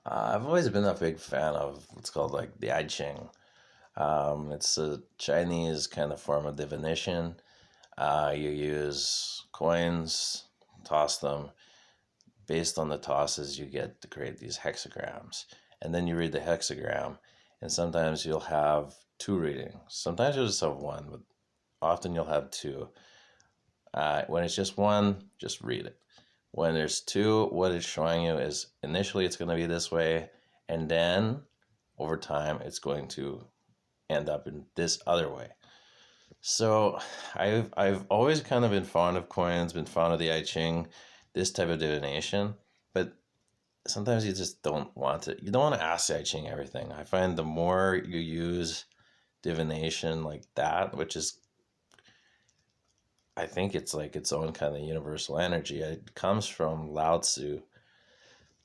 I've always been a big fan of what's called like the Ching. It's a Chinese kind of form of divination. You use coins, toss them. Based on the tosses, you get to create these hexagrams. And then you read the hexagram, and sometimes you'll have two readings. Sometimes you'll just have one, but often you'll have two. When it's just one, just read it. When there's two, what it's showing you is initially it's going to be this way, and then over time it's going to end up in this other way. So I've always kind of been fond of coins, been fond of the I Ching, this type of divination, but sometimes you just don't want to. You don't want to ask the I Ching everything. I find the more you use divination like that, which is, I think it's like its own kind of universal energy. It comes from Lao Tzu.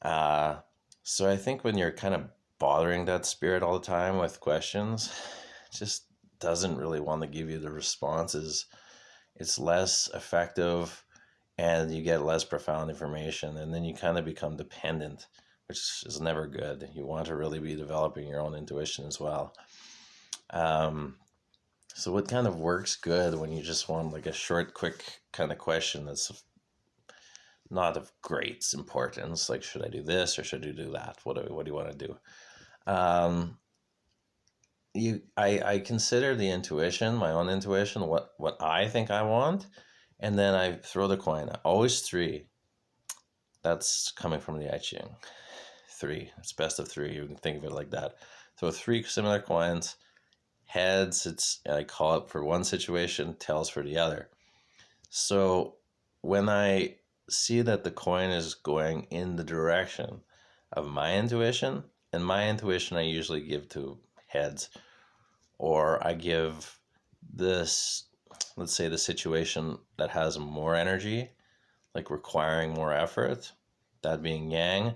Uh, so I think when you're kind of bothering that spirit all the time with questions, it just doesn't really want to give you the responses. It's less effective and you get less profound information, and then you kind of become dependent, which is never good. You want to really be developing your own intuition as well. So what kind of works good when you just want like a short, quick kind of question that's not of great importance, like should I do this or should I do that? What do you want to do? Um, I consider the intuition, my own intuition, what I think I want, and then I throw the coin. Always three. That's coming from the I Ching. Three. It's best of three. You can think of it like that. Throw three similar coins. Heads, I call it for one situation, tails for the other. So when I see that the coin is going in the direction of my intuition, and my intuition I usually give to heads, or I give this, let's say the situation that has more energy, like requiring more effort, that being yang,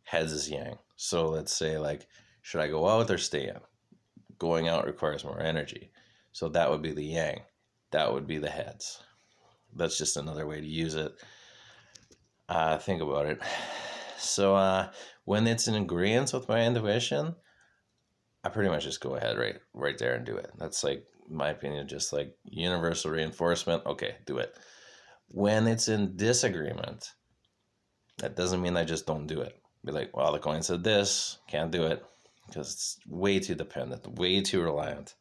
heads is yang. So let's say like, should I go out or stay in? Going out requires more energy. So that would be the yang. That would be the heads. That's just another way to use it. Think about it. So when it's in agreement with my intuition, I pretty much just go ahead right there and do it. That's like, in my opinion, just like universal reinforcement. Okay, do it. When it's in disagreement, that doesn't mean I just don't do it. Be like, well, the coin said this, can't do it because it's way too dependent, way too reliant.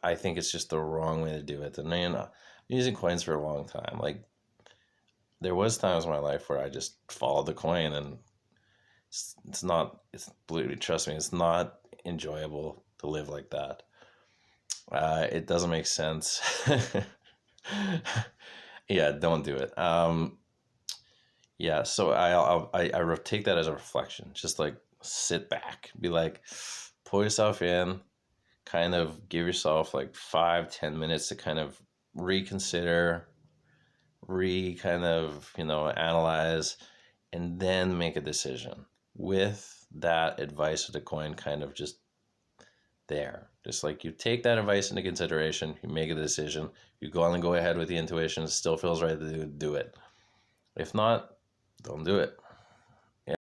I think it's just the wrong way to do it. And you know, I'm using coins for a long time. Like, there was times in my life where I just followed the coin, and trust me, it's not enjoyable to live like that. It doesn't make sense. Yeah, don't do it. Yeah, so I take that as a reflection. Just like sit back, be like, pull yourself in, kind of give yourself like 5-10 minutes to kind of reconsider, analyze, and then make a decision with that advice of the coin kind of just there. Just like you take that advice into consideration, you make a decision, you go ahead with the intuition, it still feels right to do it. If not, don't do it.